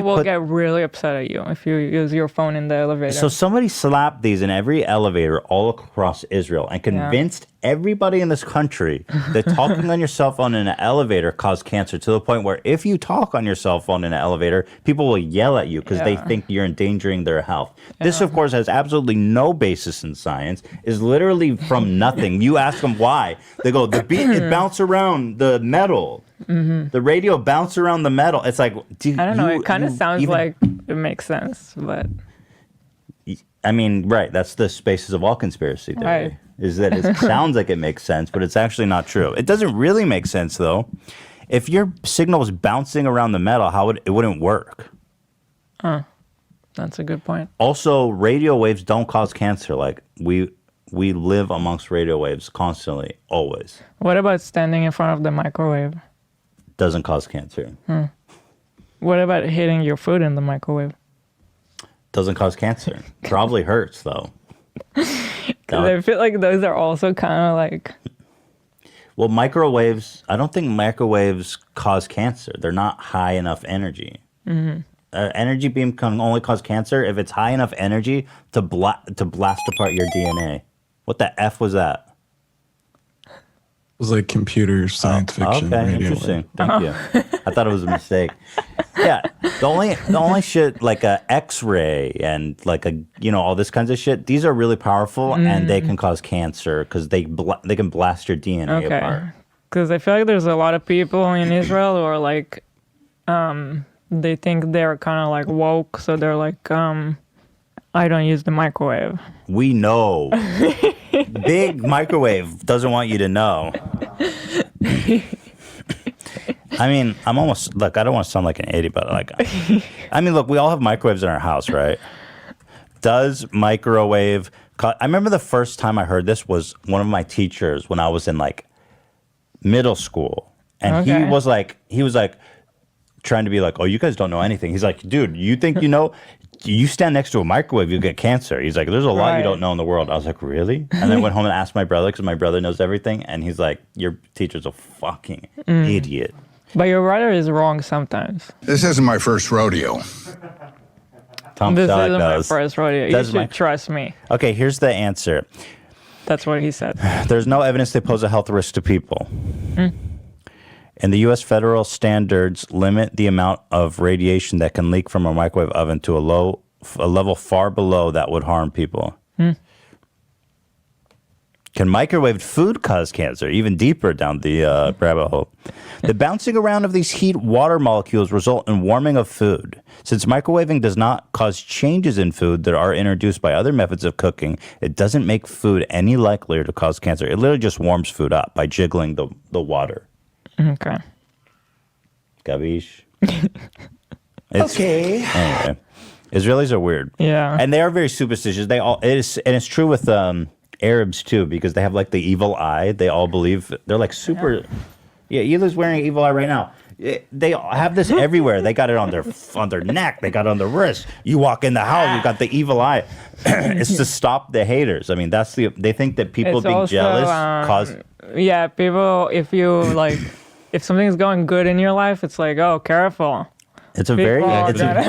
will get really upset at you if you use your phone in the elevator. So somebody slapped these in every elevator all across Israel and convinced everybody in this country that talking on your cell phone in an elevator caused cancer, to the point where if you talk on your cell phone in an elevator, people will yell at you because they think you're endangering their health. This, of course, has absolutely no basis in science, is literally from nothing. You ask them why. They go, the beat, it bounced around the metal. The radio bounced around the metal. It's like, I don't know. It kind of sounds like it makes sense, but I mean, right. That's the basis of all conspiracy theory. Right. Is that it sounds like it makes sense, but it's actually not true. It doesn't really make sense, though. If your signal was bouncing around the metal, it wouldn't work. That's a good point. Also, radio waves don't cause cancer. Like we live amongst radio waves constantly, always. What about standing in front of the microwave? Doesn't cause cancer. What about hitting your food in the microwave? Doesn't cause cancer. Probably hurts, though. Because I feel like those are also kind of like... Well, microwaves, I don't think microwaves cause cancer. They're not high enough energy. Energy beam can only cause cancer if it's high enough energy to blast apart your DNA. What the F was that? It was like computer science fiction. Okay, radio interesting. Thank you. I thought it was a mistake. Yeah, the only shit like a X-ray and like all this kinds of shit. These are really powerful and they can cause cancer because they can blast your DNA apart. Because I feel like there's a lot of people in Israel who are like, they think they're kind of like woke, so they're like, I don't use the microwave. We know. Big microwave doesn't want you to know. I mean, I don't want to sound like an idiot, but I mean, look, we all have microwaves in our house, right? Does microwave... I remember the first time I heard this was one of my teachers when I was in like middle school. And he was like trying to be like, oh, you guys don't know anything. He's like, dude, you think you know... You stand next to a microwave, you'll get cancer. He's like, there's a lot you don't know in the world. I was like, really? And then I went home and asked my brother, because my brother knows everything. And he's like, your teacher's a fucking idiot. But your brother is wrong sometimes. This isn't my first rodeo. Tom This Selleck isn't knows. my first rodeo. You should trust me. Okay, here's the answer. That's what he said. There's no evidence they pose a health risk to people. And the U.S. federal standards limit the amount of radiation that can leak from a microwave oven to a level far below that would harm people. Can microwaved food cause cancer? Even deeper down the rabbit hole. The bouncing around of these heat water molecules result in warming of food. Since microwaving does not cause changes in food that are introduced by other methods of cooking, it doesn't make food any likelier to cause cancer. It literally just warms food up by jiggling the water. Okay. Gabish. Okay. Anyway, Israelis are weird. Yeah. And they are very superstitious. It's true with Arabs too, because they have like the evil eye. They all believe they're like super. Yeah, Eli's wearing an evil eye right now. They have this everywhere. They got it on their neck. They got it on their wrist. You walk in the house, you got the evil eye. It's to stop the haters. I mean, they think that people It's being also, jealous cause. Yeah, people. If you like, if something's going good in your life, it's like, oh, careful. It's a very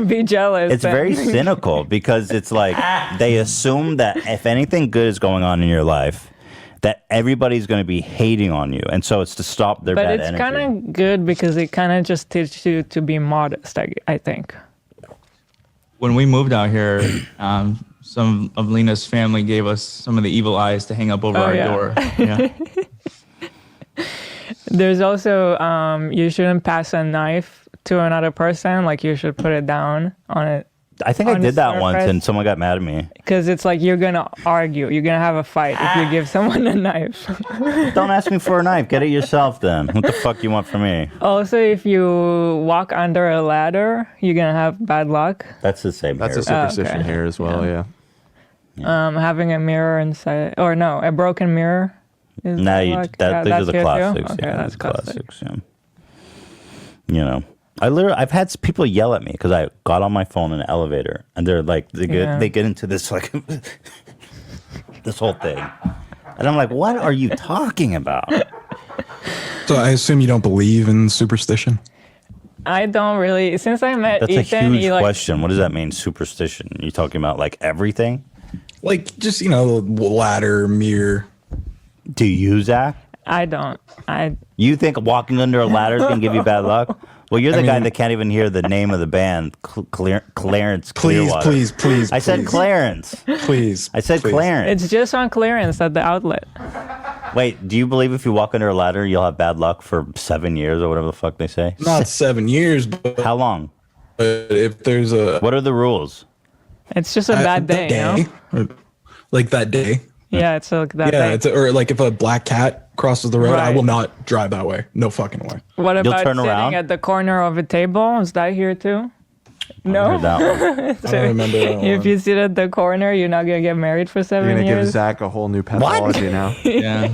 be jealous. It's very cynical because it's like they assume that if anything good is going on in your life, that everybody's going to be hating on you, and so it's to stop their bad energy. But it's kind of good because it kind of just teaches you to be modest. I think. When we moved out here, some of Lena's family gave us some of the evil eyes to hang up over our door. Yeah. There's also you shouldn't pass a knife to another person. Like you should put it down on it. I think I did that once and someone got mad at me. Because it's like you're going to argue. You're going to have a fight if you give someone a knife. Don't ask me for a knife. Get it yourself then. What the fuck you want from me? Also, if you walk under a ladder, you're going to have bad luck. That's the same That's here. a superstition here as well, yeah. Having a mirror inside, or no, a broken mirror. Is No, these are the good classics. Too? Okay, Yeah, that's classics. Yeah. You know. I've had people yell at me because I got on my phone in an elevator, and they're like, they get into this like this whole thing, and I'm like, what are you talking about? So I assume you don't believe in superstition? I don't really. Since I met That's Ethan, a huge question. What does that mean, superstition? You talking about like everything? Like just ladder, mirror. Do you, Zach? I don't. You think walking under a ladder is gonna give you bad luck? Well, you're the guy that can't even hear the name of the band, Clarence Clearwater. Please. I said Clarence. Please. I said Clarence. It's just on clearance at the outlet. Wait, do you believe if you walk under a ladder, you'll have bad luck for 7 years or whatever the fuck they say? Not 7 years, but How long? if there's a What are the rules? It's just a bad day, you know? Like that day. Yeah, it's like that Yeah, day. or like if a black cat crosses the road, I Right. will not drive that way. No fucking way. What about turn sitting around? at the corner of a table? Is that here too? I No. heard that one. I don't remember that If one. you sit at the corner, you're not gonna get married for You're 7 gonna give years. Zach a whole new pathology now. Yeah.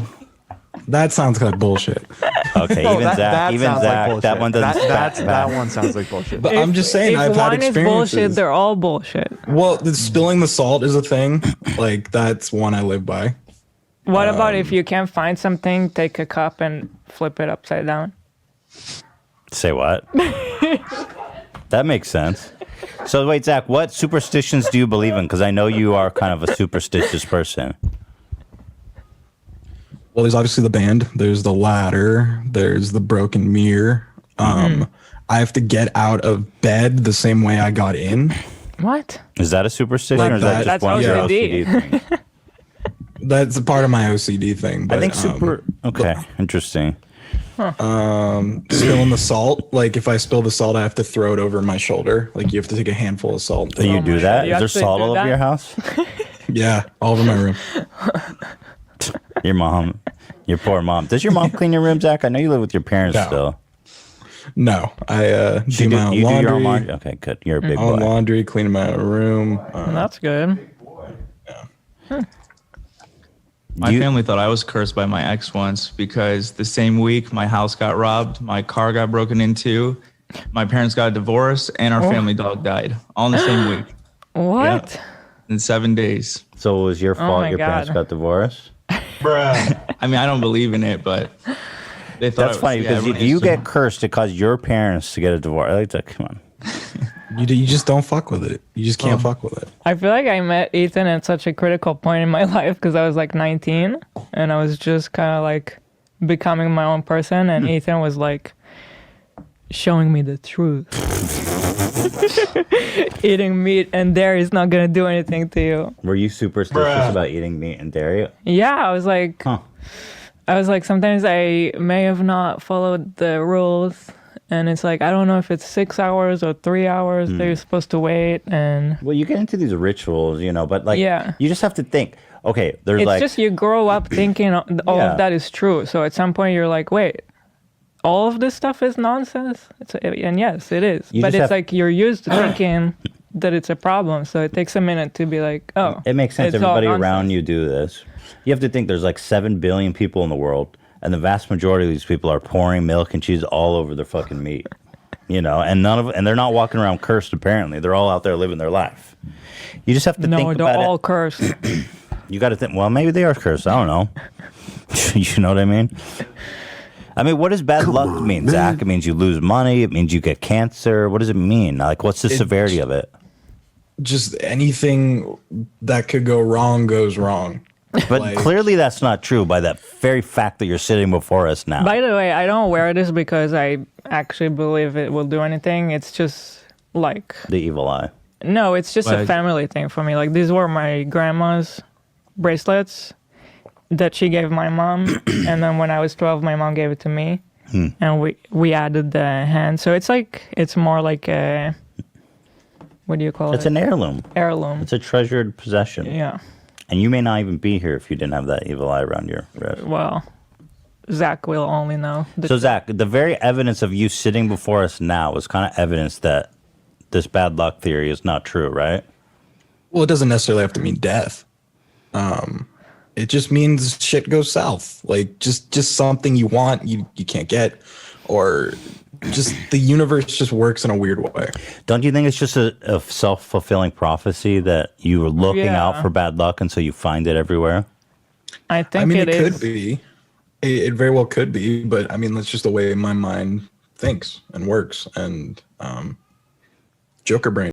That sounds like bullshit. Okay, even Zach, sounds like bullshit. that one doesn't. That one sounds like bullshit. But I'm just saying, if I've had one is experiences. bullshit, they're all bullshit. Well, spilling the salt is a thing. Like that's one I live by. What about if you can't find something, take a cup and flip it upside down? Say what? That makes sense. So wait, Zach, what superstitions do you believe in? Because I know you are kind of a superstitious person. Well, there's obviously the band. There's the ladder. There's the broken mirror. I have to get out of bed the same way I got in. What? Is that a superstition, Like or is that that. just That's one of your OCD. OCD things? That's a part of my OCD thing. But, I think super. Okay, interesting. spilling the salt. Like if I spill the salt, I have to throw it over my shoulder. Like you have to take a handful of salt. Do you do that? You Is there actually salt do all over that? your house? Yeah, all over my room. Your mom, your poor mom. Does your mom clean your room, Zach? I know you live with your parents No. still. No, I do my own You laundry. do your own laundry. Okay, good. You're a big Own boy. laundry, cleaning my own room. That's good. My family thought I was cursed by my ex once because the same week my house got robbed, my car got broken into, my parents got a divorce, and our family dog died all in the same week What? in 7 days. So it was your fault my your parents God. got divorced? I mean, I don't believe in it, but they thought That's funny because if you get cursed, it caused your parents to get a divorce. Like, come on. You just don't fuck with it. You just can't fuck with it. I feel like I met Ethan at such a critical point in my life because I was like 19 and I was just kind of like becoming my own person, and Ethan was like showing me the truth. Eating meat and dairy is not gonna do anything to you. Were you superstitious about eating meat and dairy? Yeah, I was like, sometimes I may have not followed the rules, and it's like I don't know if it's 6 hours or 3 hours that you're supposed to wait, and Well, you get into these rituals, but like, Yeah. you just have to think. Okay, there's it's like, just you grow up thinking all Yeah. of that is true. So at some point you're like, wait, all of this stuff is nonsense. And yes, it is. You But just it's have- like you're used to thinking that it's a problem. So it takes a minute to be like, oh, it makes sense. it's all Everybody nonsense. around you do this. You have to think there's like 7 billion people in the world, and the vast majority of these people are pouring milk and cheese all over their fucking meat. And they're not walking around cursed. Apparently, they're all out there living their life. You just have to No, think they're about all it. cursed. You got to think. Well, maybe they are cursed. I don't know. You know what I mean? I mean, what does bad luck mean, Zach? It means you lose money. It means you get cancer. What does it mean? Like, what's the severity of it? Just anything that could go wrong goes wrong. But Like- clearly, that's not true by that very fact that you're sitting before us now. By the way, I don't wear this because I actually believe it will do anything. It's just like, The evil eye. no, it's just a Like- family thing for me. Like these were my grandma's bracelets that she gave my mom, and then when I was 12, my mom gave it to me, and we added the hand. So it's more like a, what do you call It's it? an heirloom. Heirloom. It's a treasured possession. Yeah. And you may not even be here if you didn't have that evil eye around your wrist. Well, Zach will only know. So, Zach, the very evidence of you sitting before us now is kind of evidence that this bad luck theory is not true, right? Well, it doesn't necessarily have to mean death. It just means shit goes south. Like just something you want you can't get, or just the universe just works in a weird way. Don't you think it's just a self-fulfilling prophecy that you were looking out Yeah. for bad luck and so you find it everywhere? I I think mean, it it is. could be. It very well could be, but I mean, that's just the way my mind thinks and works, and Joker brain.